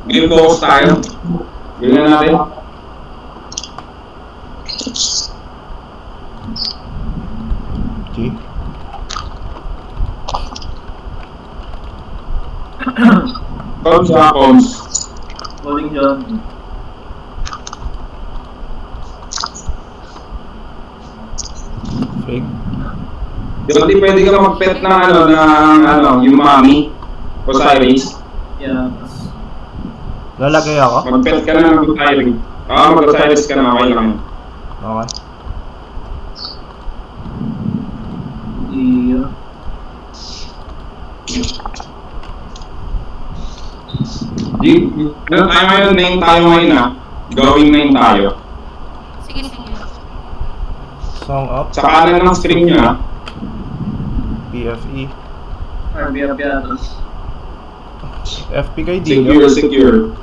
Game focus tayo. Ganyan natin. G. Comes sa comes. Calling John. Fake. Di pwede ka mag-pet ng yung mommy. Osiris. Yeah. Lalagay ako? Mag-pet ka na ng Osiris. Mag-Osiris ka na, okay lang. Okay. Yeah. Ano tayo ngayon? Name tayo ngayon Going name tayo. Sige, sige. Song up. Sa kanan ng screen nyo PFE. RB Apiatos. FP kay Dio. Secure.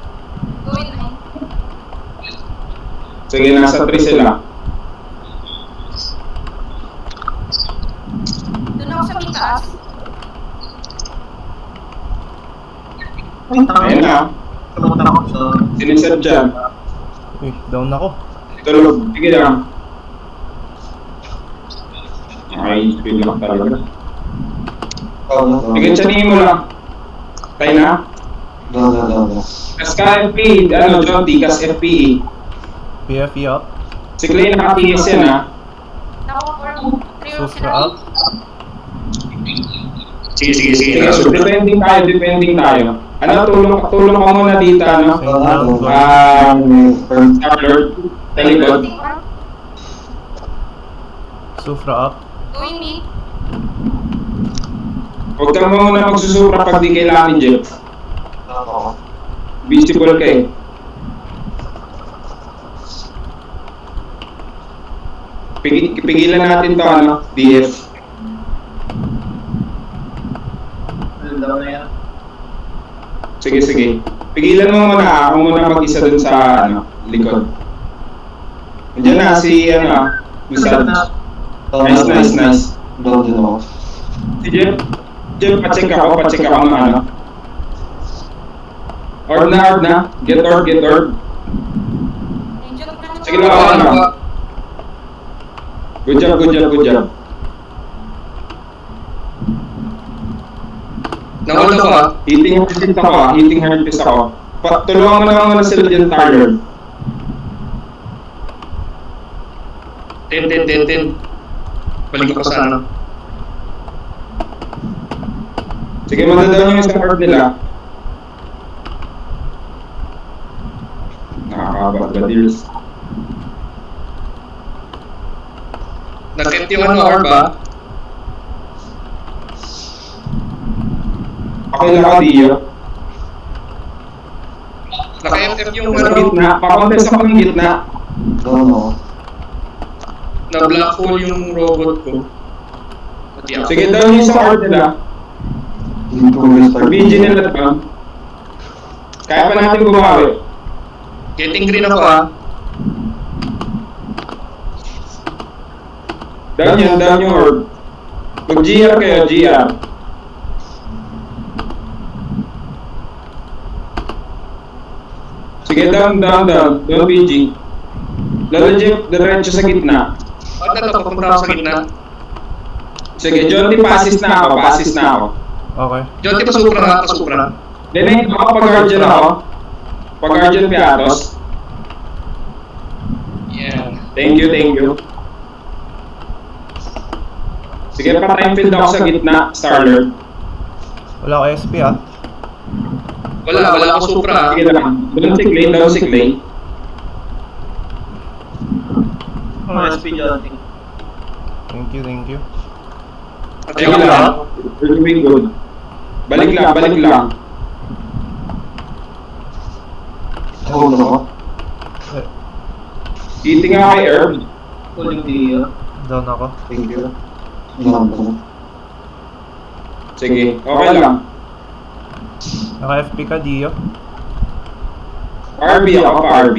Going na. Sige, nasa 3 sila. Doon ako sa may taas. Ayun na. Kamutan ako sa... Siniset dyan. Uy, down ako. Tulog. Sige lang. Ay, speed lang talaga. Sige, tsanin mo lang. Tayo na. Kas ka FP, John T, kas FPE. PFE up. Si Clay naka-TS yan Nako-form. 3 rooms Supra sila. up. Sige, so depending tayo. Tulong ko muna dito, Starlord, talikod. Supra up. Going me. Huwag ka muna magsusura pag di kailangan ni Jeff. Visible ka eh. Pigilan natin to, DF. Daw na yan. Sige. Pigilan mo muna, ako muna mag-isa dun sa, likod. Nandiyan na si, Musad. Nice. Si Jeff, pacheck ako ng Orb na. Get orb. Angel of Brandon. Sige lang. Good job. Nakulong ko Hitting heartless ako. Tulungan mo naman sila dyan, Tyler. 10. Balik ko sa ano. Sige, madadaw yung isang orb nila. Nakakabagadirs. Nakit yung orb ba? Okay lang ako, Dio. Naka-FF yung Sa gitna. Pakontes ako ng gitna. na-black hole yung robot ko. Pati ako. Sige, down yung isang orb nila. BG nila ba? Kaya pa natin bumawi. Getting green ako Down yung orb. Mag-GR kayo, GR. Sige, down. Down BG. Lalo Jeff, diretso sa gitna. Ba't na ito? Papunta ako sa gitna. Sige, John T, passes na ako. Okay. Diyan, di pa supra. Then, ako pag-guardian ako. Pag-guardian Piatos. Yeah. Thank you. Sige, pa-time field ako sa gitna, Starlord. Wala ko SP Wala ako supra. Sige lang. Down si Clay. SP John. Thank you. Sige lang. We're doing good. Balik lang. Eating nga kay Herb. Calling Dio. Down ako. Sige, okay lang. Naka-FP ka, Dio. RB ako pa, RB.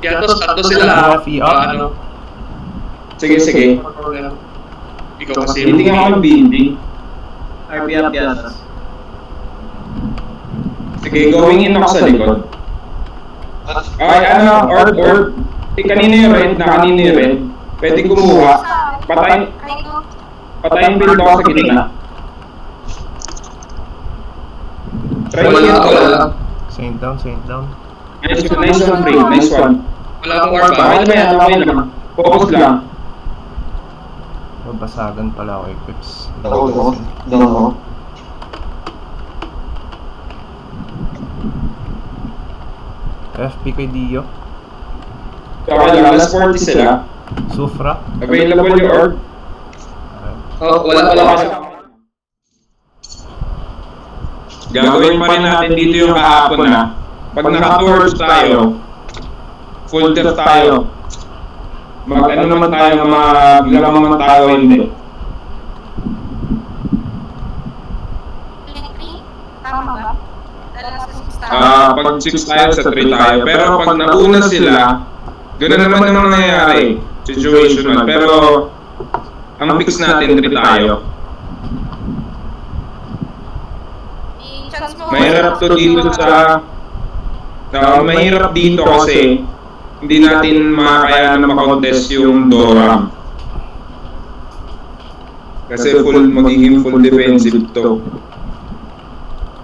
Kaya tatlo sila. FE up. Sige. Ikaw kasi. Eating ako ng BD. RB Apiatos. Sige, going in ako sa likod. Ay, ano, orb. Kanina yung red, na kanina yung red. Pwede kumuha. Patayin, Ay, go. patayin build ako sa gitna. Try Wala it. ako, wala. Saint down. Nice one, Free. Nice one. Wala akong orb ah. Okay na yan, okay lang. Focus lang. Mabasagan pala ako equips. Doon. FP kay Dio. Okay lang, last 40 sila. Sufra. Available yung orb. Oh, wala kasi. Gagawin pa rin natin dito yung kahapon na. Pag naka-tours tayo, full death tayo. Mag-ano naman tayo, maglang naman tayo, hindi. Electric. Tama ba? Dala sa 6 tayo. Pag 6 tayo, sa 3 tayo. Pero pag nauna sila, gano'n naman ang nangyayari. Situational. Pero, ang fix natin, 3 tayo. Yung chance mo. Mahirap to dito sa... mahirap dito kasi hindi natin makakaya na makontest yung Doram. Kasi magiging full defensive to.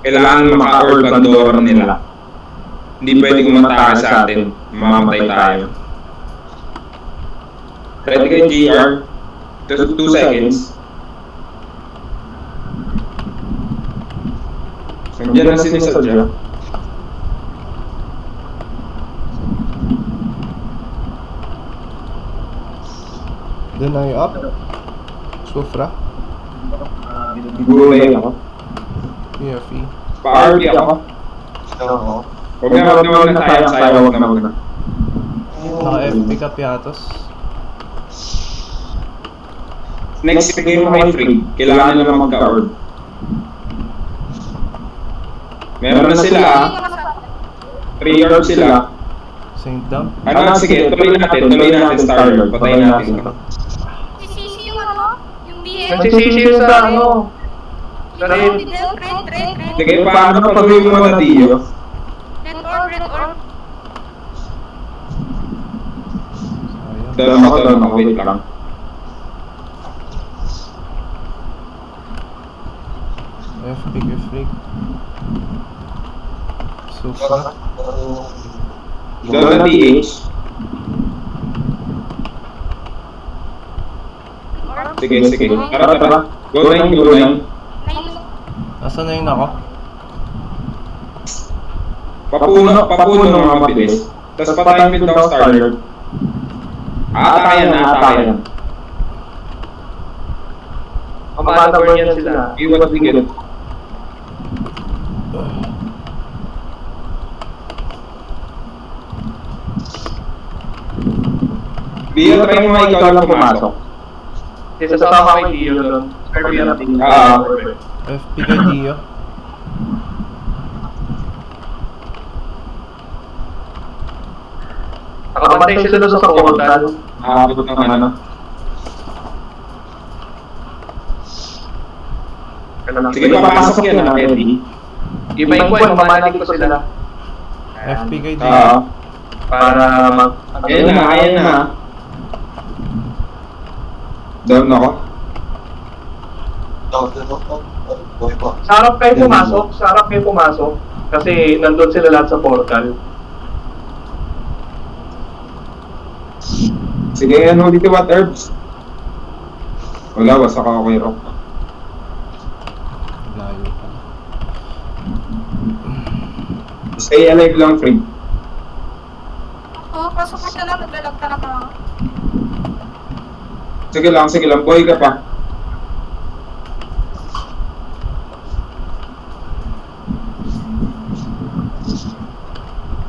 Kailangan maka-orb ang Doram nila. Hindi pwedeng umatake sa atin. Mamamatay tayo. Ready kay GR? 2 seconds. Nandiyan na sinisadya. Deny up. Sufra. Gulay ako. PFE. Pa-RP ako. Huwag na tayo, wag na. Naka FP ka Piatos. Next game mo kay Free, kailangan nila magka-orb. Meron na sila, 3 orb sila. Saint down. Ano, sige, tuloy natin, Star-Lord, patayin natin. Sisisi yung ano? Yung BM. Nagsisisi sa ano? Sa red. Red. Sige, paano pag-gawin mo na Dio? Red orb. Sayang. Doon ako, wait lang. FP kay Freak. Sufra. Doon na DH. Sige. Tara. Go 9. Nasaan na yun ako? Papuno mga mabilis. Tapos patayin build ako Star-Lord. Atake yan. Mamataburn yan sila. Iwat ligid. Dio, try mo ikaw lang pumasok. Kasi sasama kay Dio doon. RP natin. FP kay Dio. Nakapantay sila doon sa portal. Nakakabot ng ano. Sige, papasok yan na, Eddie. Iba yung point, mamalig ko sila. FP kay Dio. Para mag... Ayan na. Down ako. Sarap kayo pumasok. Kasi nandun sila lahat sa portal. Sige, ano dito, what herbs? Wala, wasak ako kay Rock. Layo pa. Stay alive lang, Free. Oo, pasok ka lang. Naglalag ka na pa. Sige lang, boy ka pa.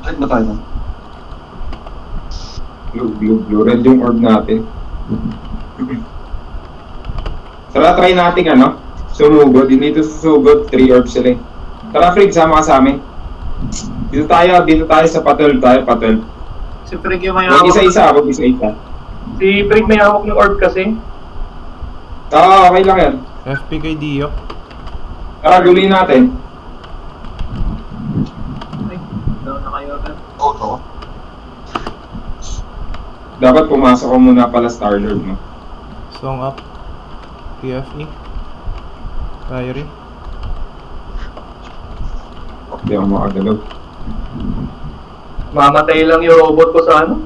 Ay, ba tayo? Blue, red yung orb natin. Tara, try natin sumugod. Dito susugod, 3 orbs sila. Tara, Frig, sama ka sa amin. Dito tayo sa patol. Si Frig yung may Huwag hawak. isa-isa. Si Frig may hawak ng orb kasi. Okay lang yan. FP kay Dio. Tara, gulin natin. Dapat pumasok ko muna pala Star-Lord, no? Song up. PFE. Kyrie. Hindi ako makagalaw. Mamatay lang yung robot ko sa ano?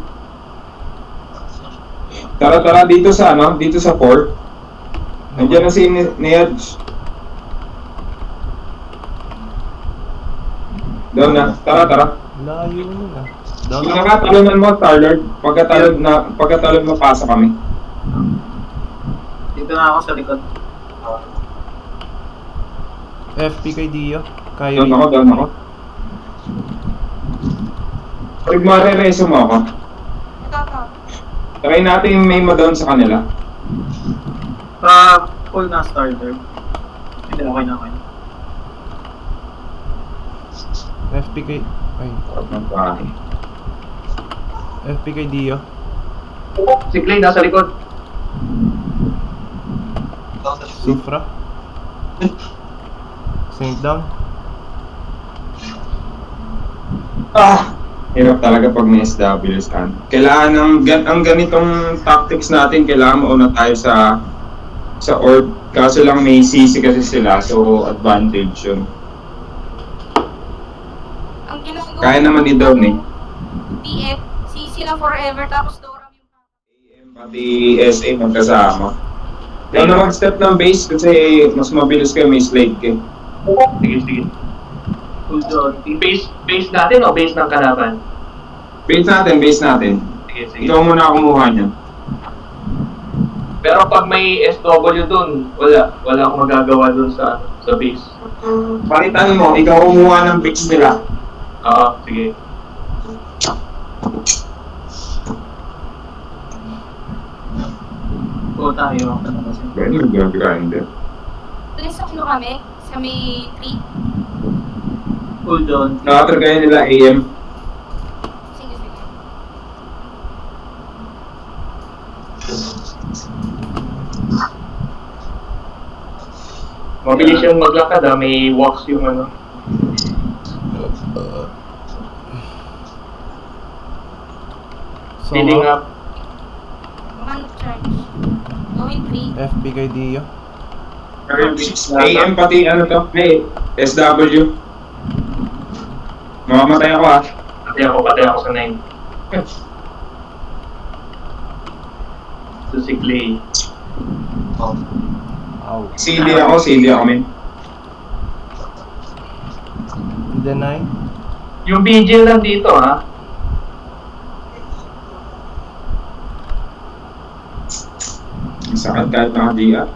Tara dito sa ano, dito sa 4. Nandiyan na si Nedge. Doon na, tara. Layo nun ah. Down Yung up. nakatalunan mo, Star-Lord, pagkatalon mo, pasa kami. Dito na ako sa likod. FP kay Dio. Kyrie. Doon ako. Pag mare-reso mo ako, Ito. try natin may ma-down sa kanila. Full na starter. Hindi, okay na. FP kay... Ay. FP kay Dio. Si Clay nasa likod. Sufra. Saint down. Hirap talaga pag may SW stand. Kailangan ang ganitong tactics natin, kailangan mauna tayo sa orb. Kaso lang may CC kasi sila, so advantage yun. Ang ginagawa Kaya naman ni Dawn eh. TF, CC lang forever, tapos Doram yung AM pati SA magkasama. Kaya na mag-step ng base kasi mas mabilis kayo, may slave kayo. Sige. Base natin o base ng kalaban? Base natin. Sige. Ikaw muna kumuha niyan. Pero pag may SW dun, wala akong magagawa dun sa base. Palitan mo, ikaw kumuha ng base nila. Oo, sige. Oo tayo. Pwede yung gagawin. Please, ano kami? Sa may 3? Hold on. Nakatragay nila AM. Sige. Mabilis yung maglakad may walks yung ano. Song Filling up. up. One charge. Going 3. FP kay Dio. AM pati ano to? Hey, SW. Mamamatay ako ah. Patay ako sa 9. So si Clay. Ow. CD ako men. Deny. Yung vigil lang dito ha. Sakit kahit naka-GR.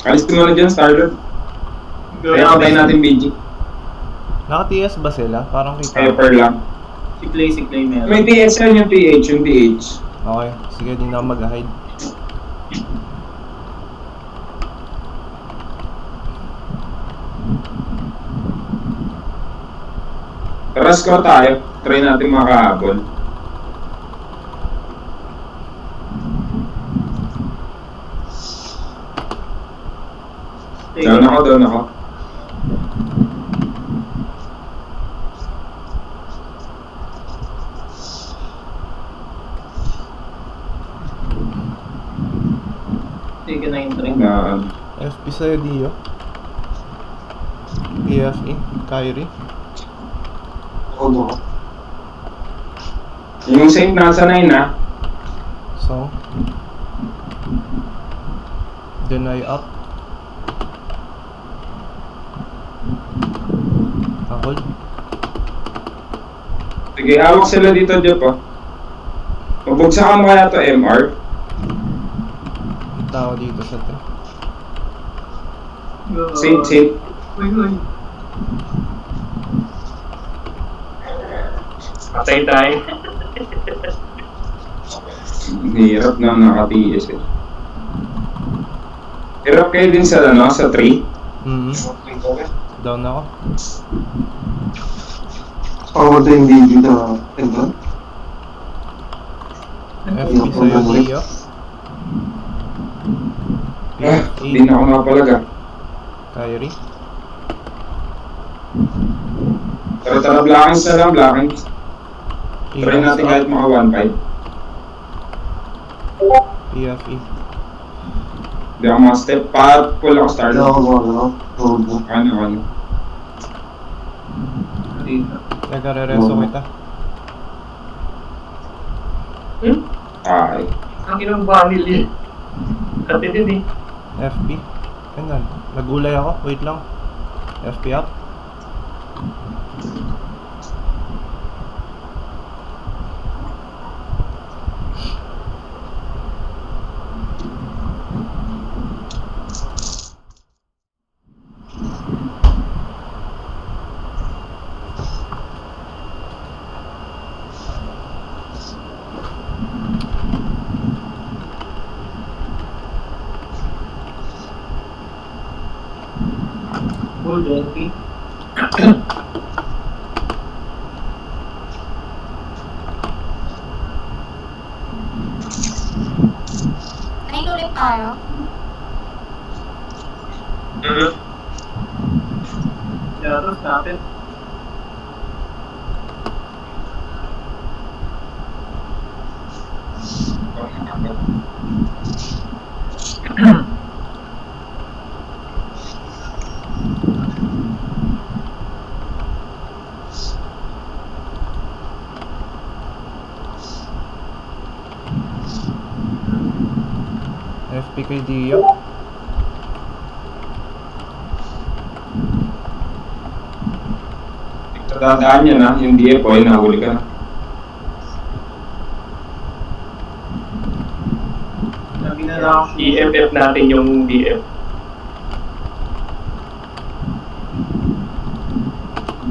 Alis mo na dyan, Star-Lord. Kaya patay natin BG. Naka-TS ba sila? Parang kita. Pepper lang. Si Clay meron. May TS yan yung TH. Okay. Sige, di na ako mag-hide. Tara, score tayo. Try natin makahabol. Down ako. Sige na yung drink. FP sa'yo, Dio. PFE. Kyrie. Yung Saint nasa 9 na. Song. Deny up. Hold. Sige, hawak sila dito, Jeff, oh. Mabugsakan mo kaya to MR. Tao dito sa 3. Saint. Uy. Patay tayo. Hirap na naka-TS eh. Hirap kayo din sa 3. Down ako. Pawad yung video na ito. FP sa'yo, Dio. Hindi na ako nakapalaga. Kyrie. Tara, blackings na lang, blackings. Try natin kahit mga 1-5. PFE. Hindi ako mga step. Pull ako start. Hindi ako ano. Ano. Teka, re-reso kita. Ay. Ang inang vanil yun. Kasi din eh. FP. Ganun. Nagulay ako. Wait lang. FP up. Hold on, okay? Nainulit tayo. Yaros natin. FP kay Dio. Tatandaan niya na, yung DF ay nahuli ka na. Sabi na lang EFF natin yung DF.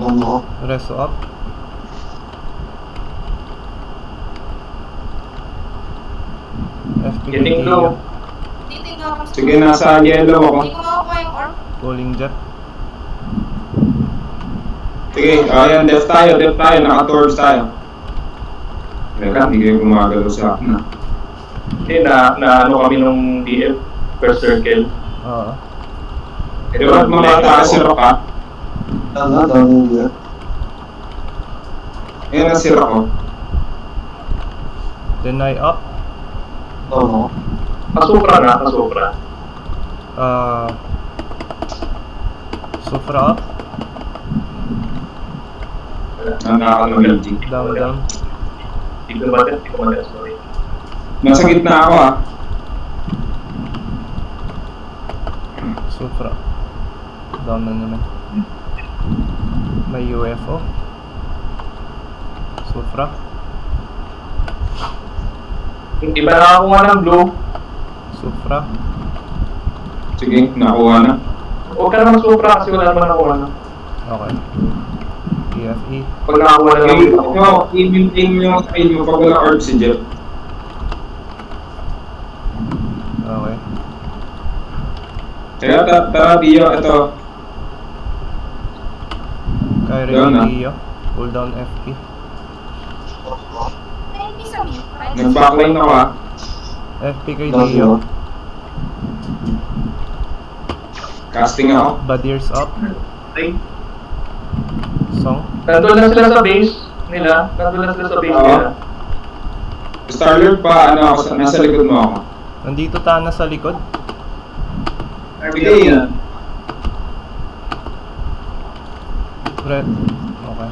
Ano? Reso up. FP kay Getting Dio. low. Titignan ako. Sige, nasa yellow ako. Hindi ko makukuha yung orb. Calling jet. Sige, ayan, def tayo, naka-tours tayo. Teka, hindi kayo gumagalaw sa akin ah. Kasi na ano kami nung DF per circle. Oo. Di ba mamataas si Rock ah? Ano? Dami niya. Ayan na si Rock oh. Deny up. Oo. Kasupra na, kasupra. Sufra up. Nandaka ng meeting. Down. Hindi ko mati, sorry. Nasa gitna ako ah. Sufra. Down na naman. May UFO. Sufra. Hindi ba nakakuha ng blue? Sufra. Sige, nakuha na. Huwag ka naman supra kasi wala naman nakuha na. Okay. PFE. Pag nakakuha na Okay, lang ako. i-maintain mo yung side mo pag wala orb si Jeff. Okay. Kaya tara Dio, ito. Kyrie Down na. Dio. Pull down FP. Ay, hindi sa mute. Nag-backline ako ah. FP kay Dami Dio. niya. Casting ako. Badirs up. Ay, Song. nandun lang sila sa base nila. Oo. Starlord pa, ano ako, nasa likod mo ako. Nandito Tana sa likod. Sige. Red. Okay.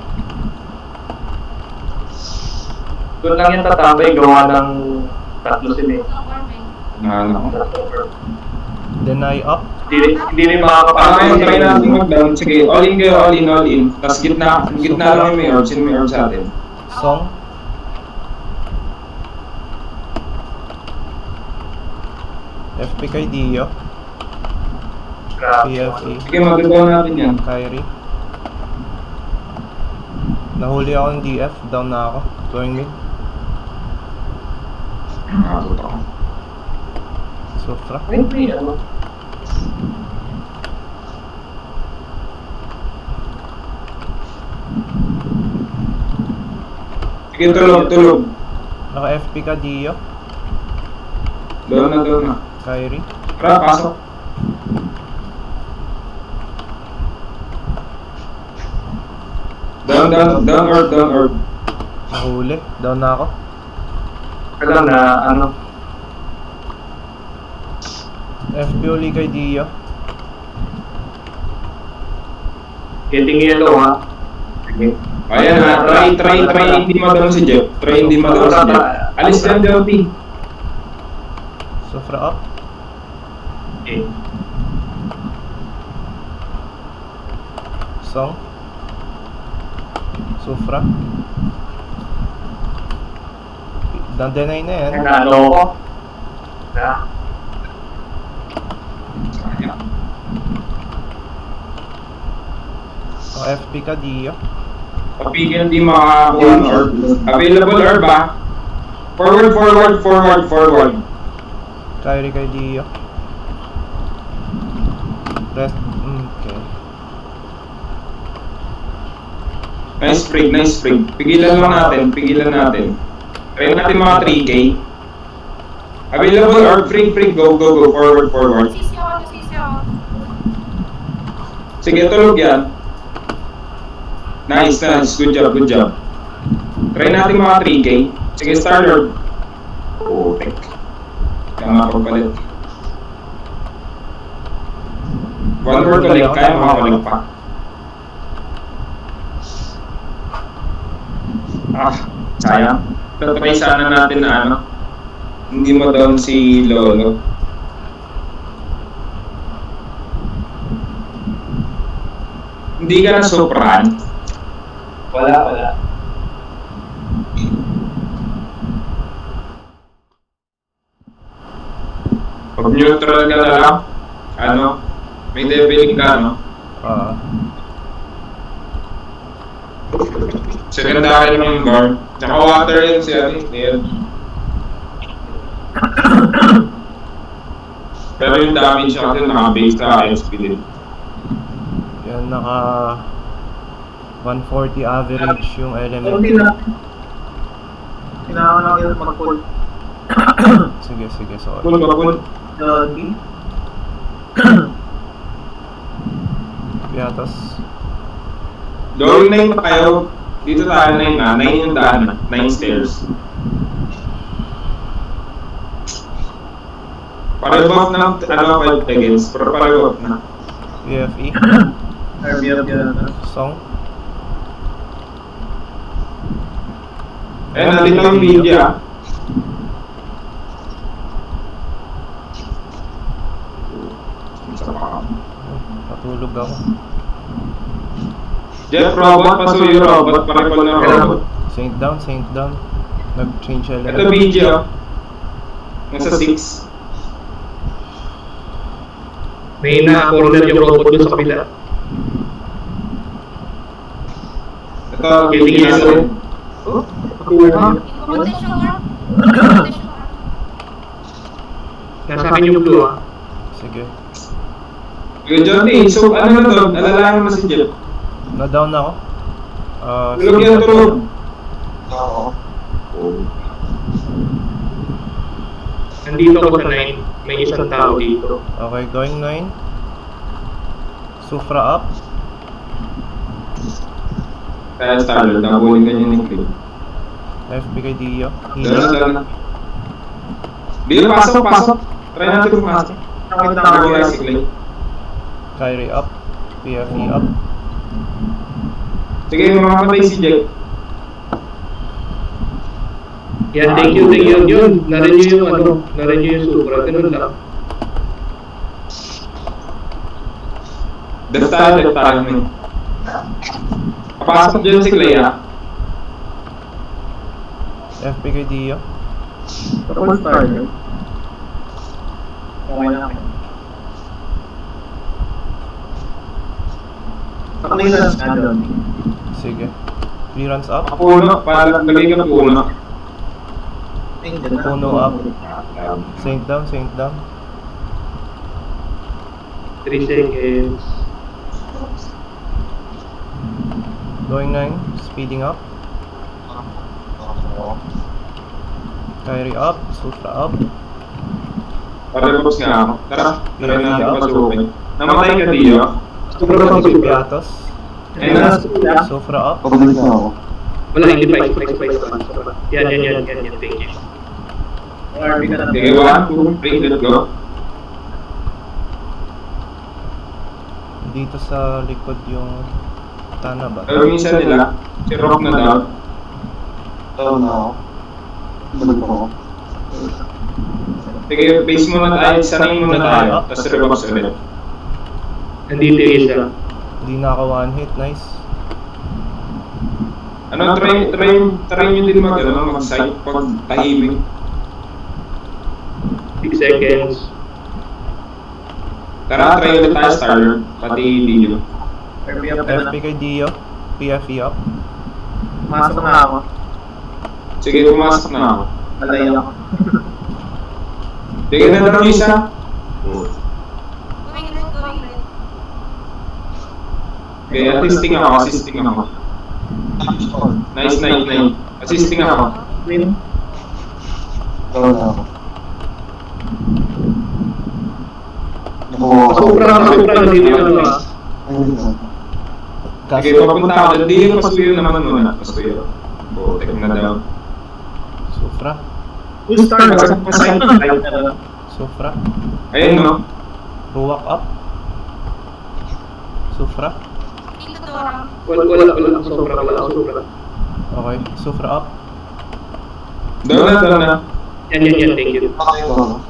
Doon lang yung tatambay, gawa ng tatlo sila eh. Ang orb eh. Ano ako. Deny up. Hindi rin Paano makakapasok. try natin mag-down? Sige, all in kayo, all in. Tapos gitna lang yung may orb. Sino may orb sa atin? Song. FP kay Dio. PFE. Sige, magagawa natin yan. Kyrie. Nahuli ako ng DF. Down na ako. Going mid. Nakakot ako. Sufra. Hindi, ano. Sige, tulog. Naka FP ka Dio. Doon na. Kyrie. Tara, pasok. Down orb. Nahuli. Down na ako. Kailan na, ano, FP uli kay Dio. getting yellow ha. Sige. Ayan na, try hindi ma-down si Jeff. Try hindi ma-down si Jeff. Alis lang, Jody. Sufra up. Okay. Song. Sufra. Nandenay na yan. Ano ko? Ha? O FP ka Dio. Kapigil di makakuha ng orb. Available orb ba? Forward. Kyrie kay Dio. Rest. Okay. Nice sprig. Pigilan lang natin. Try natin mga 3K. Available orb, free, go, forward. Sisi ako. Sige, tulog yan. Nice. Good job. Try natin mga 3K. Sige, Star-Lord. Oh, tek. Kaya makapalit. One more collect, kaya makapalit pa. Sayang. Tatry sana natin na ano. Hindi mo down si Lolo. Hindi ka na soprahan. Wala. Pag neutral ka na lang, ano, may deviling ka, no? Ah. Secondary yung guard. Tsaka water yun siya, yun. Pero yung damage siya kasi naka-base sa SP din. Yan naka 140 average yung element. Kailangan lang yun mag-pull. Sige, sorry. Pun. Jogi. Piatas. Going 9 pa kayo. Dito tayo 9 na. 9 yung daan na. 9 stairs. Parabot ng 5 seconds. Pero parabot na. PFE. Song. Nandito yung video. Patulog ako. Jeff Robot, pasuyo robot, parabot na robot. Saint down. Nag-change element. Ito video. Nasa 6. May na-corner yung robot doon sa kabila. Ito, getting yellow. Condition arm. Nasa akin yung blue ha. Sige. Good job, so ano na to? Alalahan mo si Jeff. Na-down na ako. Tulog yan, tulog. Oo. Nandito ako sa 9. May isang tao dito. Okay, going 9. Sufra up. Kaya Star-Lord, nabulin ka niya ng clip. FP kay Dio. Dala na. Dio, pasok. Try natin pumasok. Nagawin si Clay. Kyrie up. PFE up. Sige, mamamatay si Jeff. Yan, thank you yun. Narinig yung Supra. Ganun lang. Death tayo mo. Papasok dyan si Clay, ha? FP kay Dio. Double starter. Okay lang. Clearance na doon. Sige. Clearance up. Puno, para lagay ka ng puno. Puno up. Saint down. 3 seconds. Going 9. Speeding up. Kyrie up. Sufra up. Parabos nga ako. Tara, try Yeah, natin yeah. pasukin. Namatay ka, Dio. Supra pang Supra. Piatos. Ayun na. Sufra up. Pabalik na ako. Wala, hindi pa. Yan. Thank you. RP ka na. Okay, 1, 2, 3, let's go. Dito sa likod yung tana ba? Pero minsan nila, si Rock na daw. Down na ako. Balik ako. Sige, base muna tayo, sanay muna tayo, tapos rebox ulit. Nandito yung isa. Hindi na ako one hit, nice. Ano, try nyo din mag-site pag tahimik. 6 seconds. Tara, try ulit tayo, Starler, pati Dio. RP up ka na. FP kay Dio, PFE up. Masok na ako. Sige, pumasok na ako. Malay ako. Sige na daw isa. Going red, going red. Okay, assisting ako. Nice. Assisting ako. Win. Down na ako. Nakuha ako. Sobrang dito yung ano. Ayun na. Sige, papunta ako. Hindi yung pasuyo naman muna. Pasuyo. Oo, tek na daw. Sufra. Full start. Sufra. Ayun no. Ruwak up. Sufra. Dito Dora. Wala. Sobra. Okay, Sufra up. Doon na. Yan. Thank you. Okay ba?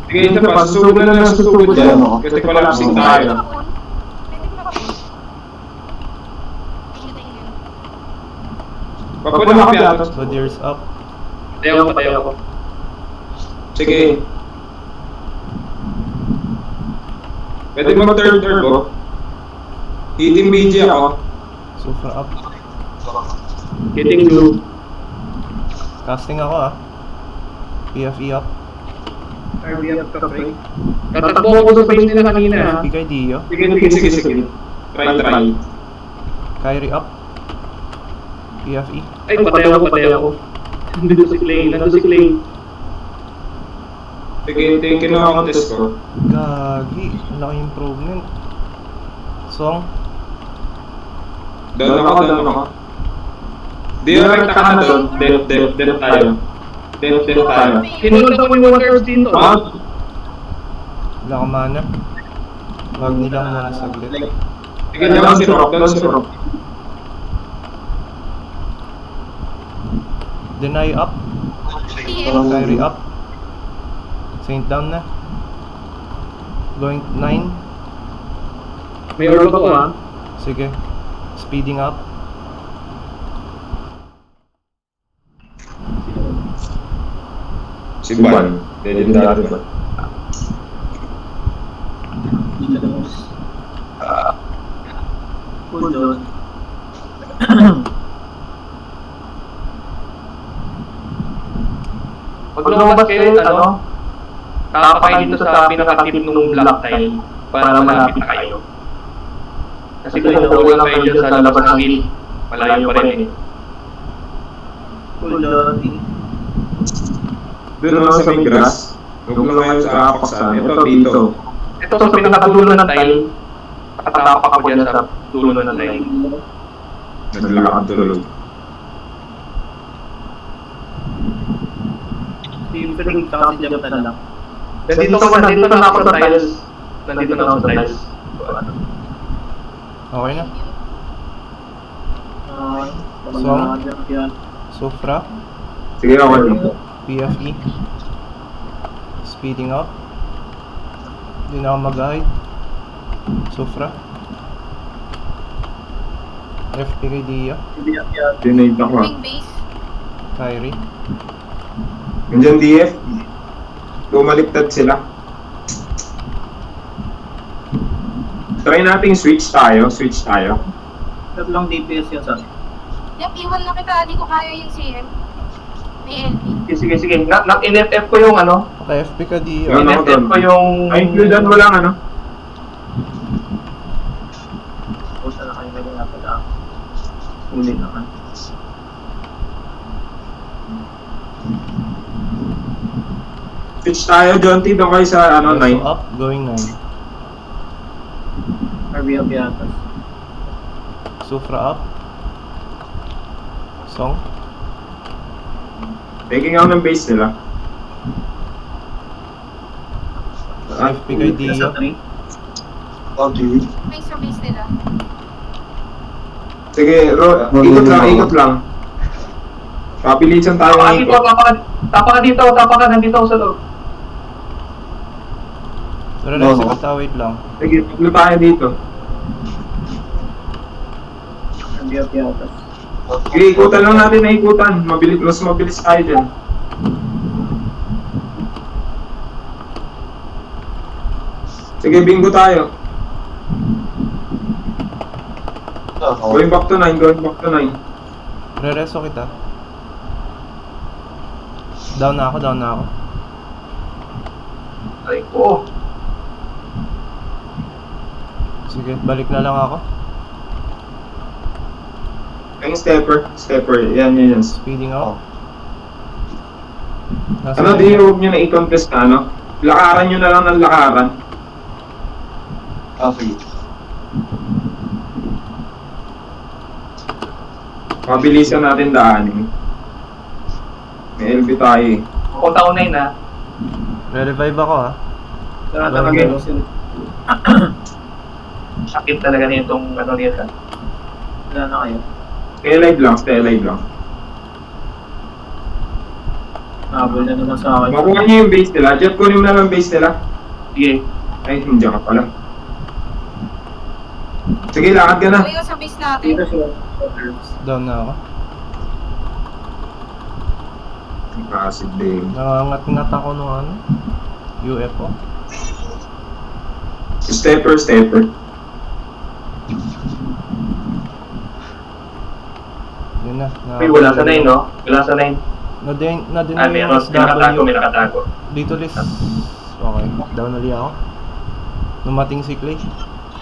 Sige, isa pa. Susugod na lang susugod dyan. Kasi collapsing tayo. Pwede ko makapunta. Thank you. Papula ka piatos. Sodiers up. Tayo ako. Sige. Pwede mag third turbo. Hitim BG ako. Sufra up. Getting blue. Casting ako ah. PFE up. RP up ka, pre. Tatakbo ako sa base nila kanina ha. FP kay Dio. Sige. Try. Kyrie up. PFE. Ay, patay ako. Nandito si Clay. Sige, kinuha ko test ko. Gagi. Laki improvement. Song. Doon ako. Di right ka na doon. Dead tayo. Kinuha ko yung waters dito. Wala ka mana. Wag nilang muna saglit. Sige, doon si Rock. Deny up. TM. Kyrie up. Saint down na. Going 9. May orb ako ha. Sige. Speeding up. Si Ban. Legendary ba? Full doon. Pag lumabas kayo, kakapay dito sa pinaka-tip ng black tile para malapit na kayo. Kasi kung nakulang kayo dyan sa labas ng hill, malayo pa rin eh. Full doon. Doon naman sa may grass. Huwag mo ngayon sa apaksan. Ito dito. Ito sa pinaka-dulo ng tile, nakatapak ako dyan sa dulo ng tile. Naglakad tulog. Pero tsaka si Jam lang. Nandito na ako sa tiles. Nandito na ako sa tiles. Okay na. Song. Sufra. Sige, ako. PFE. Speeding up. Hindi na ako mag-hide. Sufra. FP kay Dio. Dinate ako. Going base. Kyrie. Nandiyan DF. Lumaliktad sila. Try nating switch tayo. Tatlong DPS yun sa akin. Yup, iwan na kita. Di ko kaya yung CM. May LP. Sige. In-FF ko yung Okay, FP ka Dio. Yan. in-FF ko yung... Ay, include walang Pusa na kayo na pala. Uli naman. Switch tayo, Jonty. Doon kayo sa Also 9. up, going 9. RB up yata. Sufra up. Song? Taking out ng base nila. AFP kay Dio. Okay. May sa base nila. Sige, ikot lang. Pabilisan tayo Tapa ka ng dito, ikot. tapa ka, nandito ako sa loob. Tara No, na, no. sikot wait lang. Sige, tulo tayo dito. Sige, ikutan lang natin na ikutan. Mas mabilis tayo dyan. Sige, bingo tayo. Going back to 9, going back to 9. Re-reso kita. Down na ako. Ay ko. Sige, balik na lang ako. Yung stepper. Yan. Speeding out. Nasa Ano, di huwag nyo na i-contest na, ano? Lakaran nyo na lang ng lakaran. Ah, sige. Mabilisan natin daanin. May LB tayo eh. Punta ko na yun ha. Re-revive ako ha. Sakit talaga na itong ano niya. Wala na kayo. Stay alive lang. Habol na naman sa akin. Makuha nyo yung base nila. Jet, kunin mo na lang base nila. Sige. Ay, hindi ka pala. Sige, lakad ka na. Uwi ko sa base natin. Dito siya. Down na ako. Massive day. Nangangat-ngat ako nung ano. UFO. Stepper. Yun na. Ay, wala sa 9 no? Wala sa 9. Nadin Ay, may yung nakatago. SW. Dito list. Okay, down ulit ako. Numating si Clay.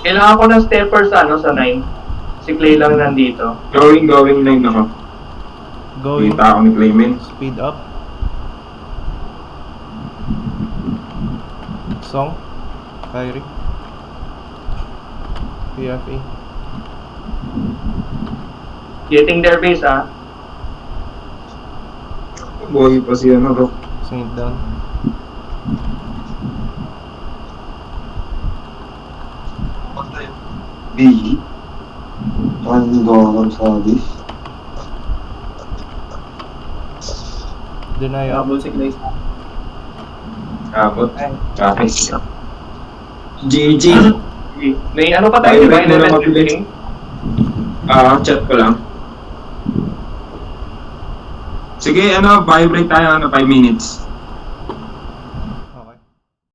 Kailangan ko ng stepper sa 9. Si Clay lang nandito. Going 9 ako. Going. Kita ako ni Clayman. Speed up. Song. Kyrie. PFA. Getting their base ha. Buhay pa siya na bro. Saint down. BG. $1 service. Deny up. Habol si Clay. Abot. Guys. GG. May ano pa tayo, di ba? Vibrate mo lang 11 mabilis. shooting. Chat ko lang. Sige, vibrate tayo, 5 minutes.